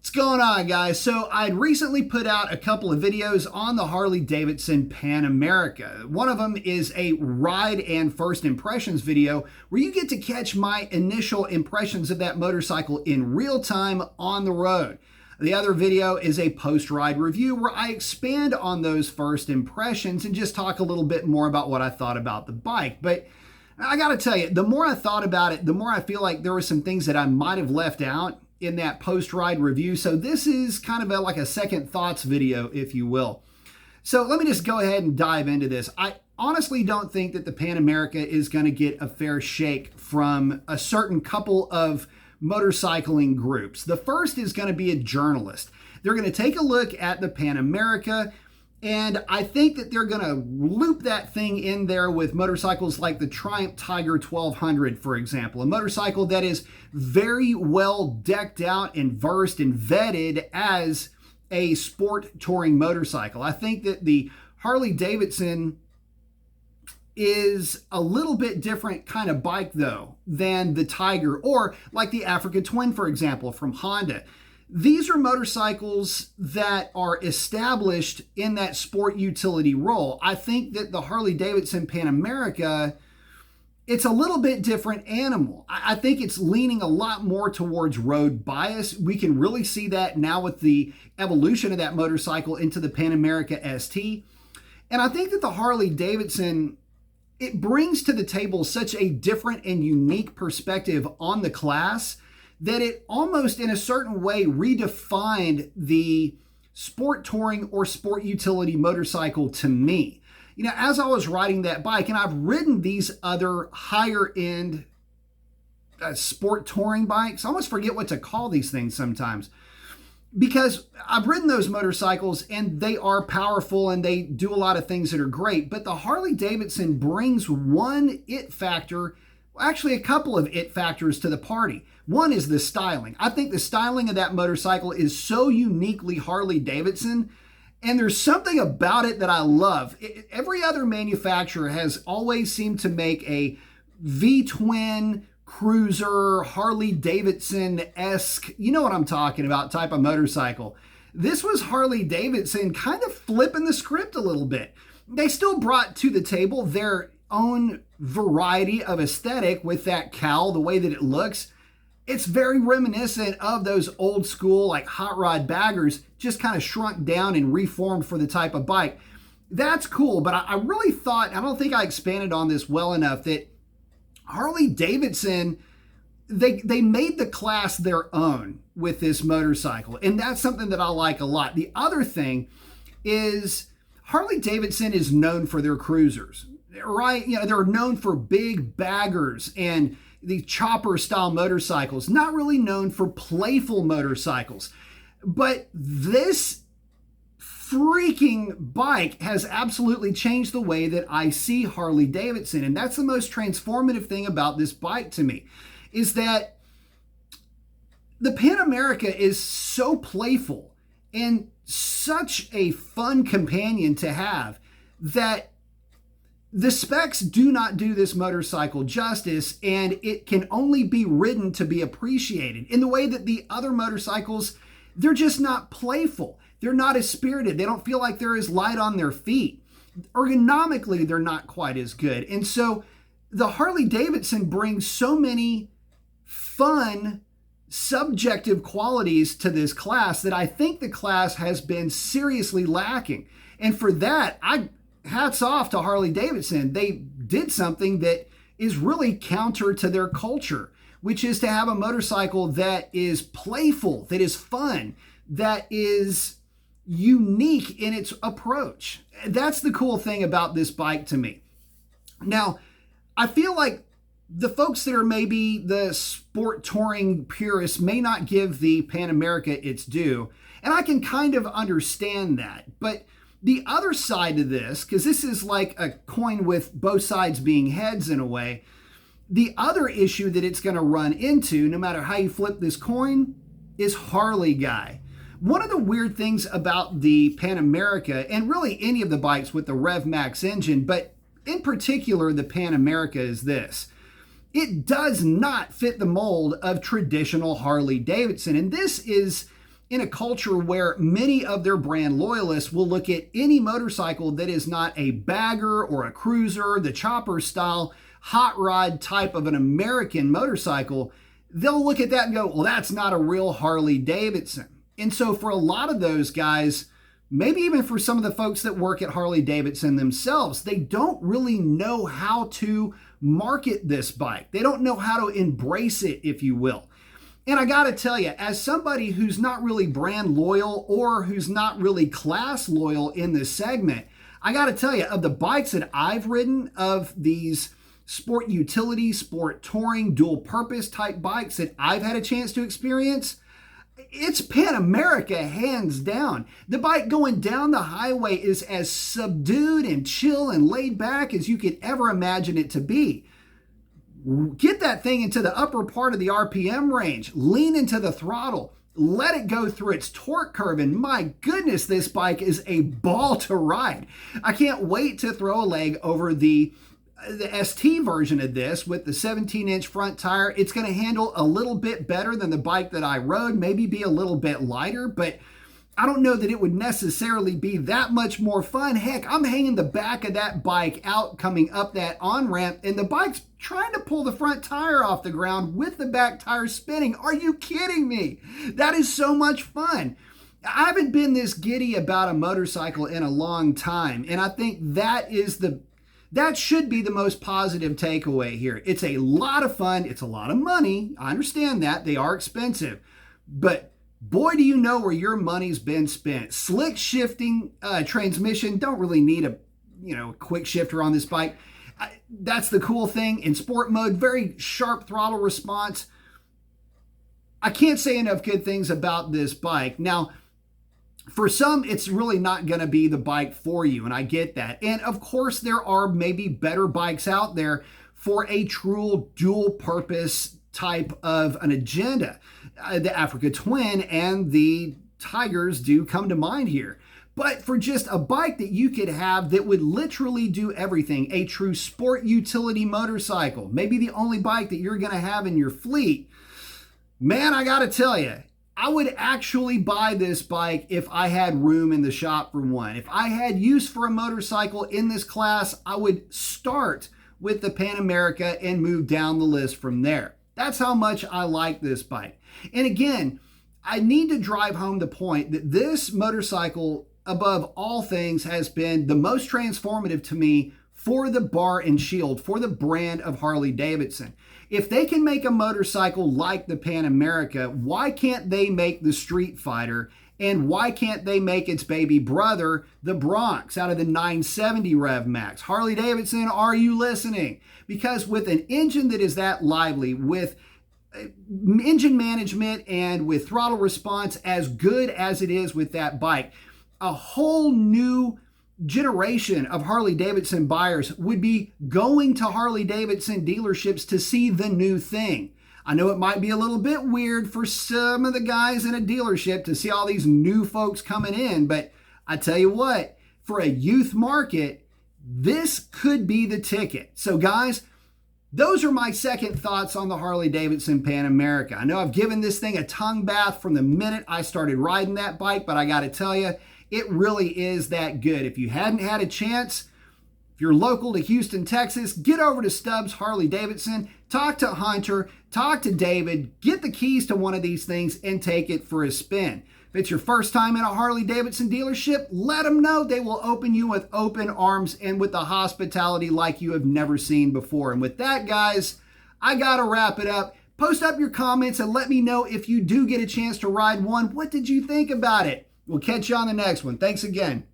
What's going on, guys? So I'd recently put out a couple of videos on the Harley-Davidson Pan America. One of them is a ride and first impressions video where you get to catch my initial impressions of that motorcycle in real time on the road. The other video is a post-ride review where I expand on those first impressions and just talk a little bit more about what I thought about the bike. But I gotta tell you, the more I thought about it, the more I feel like there were some things that I might have left out in that post-ride review. So this is kind of like a second thoughts video, if you will. So let me just go ahead and dive into this. I honestly don't think that the Pan America is going to get a fair shake from a certain couple of motorcycling groups. The first is going to be a journalist. They're going to take a look at the Pan America, and I think that they're going to loop that thing in there with motorcycles like the Triumph Tiger 1200, for example, a motorcycle that is very well decked out and versed and vetted as a sport touring motorcycle. I think that the Harley-Davidson is a little bit different kind of bike, though, than the Tiger or like the Africa Twin, for example, from Honda. These are motorcycles that are established in that sport utility role. I think that the Harley-Davidson Pan America, it's a little bit different animal. I think it's leaning a lot more towards road bias. We can really see that now with the evolution of that motorcycle into the Pan America ST. And I think that the Harley-Davidson, it brings to the table such a different and unique perspective on the class that it almost in a certain way redefined the sport touring or sport utility motorcycle to me. You know, as I was riding that bike, and I've ridden these other higher end sport touring bikes, I almost forget what to call these things sometimes, because I've ridden those motorcycles and they are powerful and they do a lot of things that are great. But the Harley-Davidson brings one it factor, actually a couple of it factors to the party. One is the styling. I think the styling of that motorcycle is so uniquely Harley-Davidson, and there's something about it that I love. Every other manufacturer has always seemed to make a V-twin cruiser, Harley-Davidson-esque, you know what I'm talking about, type of motorcycle. This was Harley-Davidson kind of flipping the script a little bit. They still brought to the table their own variety of aesthetic with that cowl, the way that it looks. It's very reminiscent of those old school like hot rod baggers, just kind of shrunk down and reformed for the type of bike. That's cool, but I really thought, I don't think I expanded on this well enough, that Harley-Davidson, they made the class their own with this motorcycle, and that's something that I like a lot. The other thing is Harley-Davidson is known for their cruisers, right? You know, they're known for big baggers and the chopper style motorcycles, not really known for playful motorcycles. But this freaking bike has absolutely changed the way that I see Harley-Davidson. And that's the most transformative thing about this bike to me, is that the Pan America is so playful and such a fun companion to have that the specs do not do this motorcycle justice, and it can only be ridden to be appreciated. In the way that the other motorcycles, they're just not playful. They're not as spirited. They don't feel like they're as light on their feet. Ergonomically, they're not quite as good. And so the Harley-Davidson brings so many fun, subjective qualities to this class that I think the class has been seriously lacking. And for that, hats off to Harley-Davidson. They did something that is really counter to their culture, which is to have a motorcycle that is playful, that is fun, that is unique in its approach. That's the cool thing about this bike to me. Now, I feel like the folks that are maybe the sport touring purists may not give the Pan America its due, and I can kind of understand that. But the other side of this, because this is like a coin with both sides being heads in a way, the other issue that it's going to run into, no matter how you flip this coin, is Harley guy. One of the weird things about the Pan America, and really any of the bikes with the Rev Max engine, but in particular the Pan America, is this. It does not fit the mold of traditional Harley-Davidson. And this is in a culture where many of their brand loyalists will look at any motorcycle that is not a bagger or a cruiser, the chopper style, hot rod type of an American motorcycle, they'll look at that and go, well, that's not a real Harley-Davidson. And so for a lot of those guys, maybe even for some of the folks that work at Harley-Davidson themselves, they don't really know how to market this bike. They don't know how to embrace it, if you will. And I got to tell you, as somebody who's not really brand loyal or who's not really class loyal in this segment, I got to tell you, of the bikes that I've ridden, of these sport utility, sport touring, dual purpose type bikes that I've had a chance to experience, it's Pan America hands down. The bike going down the highway is as subdued and chill and laid back as you could ever imagine it to be. Get that thing into the upper part of the RPM range, lean into the throttle, let it go through its torque curve, and my goodness, this bike is a ball to ride. I can't wait to throw a leg over the ST version of this with the 17-inch front tire. It's going to handle a little bit better than the bike that I rode, maybe be a little bit lighter, but I don't know that it would necessarily be that much more fun. Heck, I'm hanging the back of that bike out coming up that on-ramp, and the bike's trying to pull the front tire off the ground with the back tire spinning. Are you kidding me? That is so much fun. I haven't been this giddy about a motorcycle in a long time, and I think that should be the most positive takeaway here. It's a lot of fun. It's a lot of money. I understand that. They are expensive, but boy, do you know where your money's been spent. Slick shifting transmission, don't really need a quick shifter on this bike. That's the cool thing. In sport mode, very sharp throttle response. I can't say enough good things about this bike. Now, for some, it's really not going to be the bike for you, and I get that. And of course, there are maybe better bikes out there for a true dual purpose type of an agenda. The Africa Twin and the Tigers do come to mind here. But for just a bike that you could have that would literally do everything, a true sport utility motorcycle, maybe the only bike that you're going to have in your fleet, man, I got to tell you, I would actually buy this bike if I had room in the shop for one. If I had use for a motorcycle in this class, I would start with the Pan America and move down the list from there. That's how much I like this bike. And again, I need to drive home the point that this motorcycle, above all things, has been the most transformative to me for the bar and shield, for the brand of Harley-Davidson. If they can make a motorcycle like the Pan America, why can't they make the Street Fighter? And why can't they make its baby brother, the Bronx, out of the 970 Rev Max? Harley-Davidson, are you listening? Because with an engine that is that lively, with engine management and with throttle response as good as it is with that bike, a whole new generation of Harley-Davidson buyers would be going to Harley-Davidson dealerships to see the new thing. I know it might be a little bit weird for some of the guys in a dealership to see all these new folks coming in, but I tell you what, for a youth market, this could be the ticket. So guys, those are my second thoughts on the Harley-Davidson Pan America. I know I've given this thing a tongue bath from the minute I started riding that bike, but I got to tell you, it really is that good. If you hadn't had a chance, if you're local to Houston, Texas, get over to Stubbs Harley-Davidson, talk to Hunter, talk to David, get the keys to one of these things and take it for a spin. If it's your first time in a Harley-Davidson dealership, let them know. They will open you with open arms and with the hospitality like you have never seen before. And with that, guys, I got to wrap it up. Post up your comments and let me know if you do get a chance to ride one. What did you think about it? We'll catch you on the next one. Thanks again.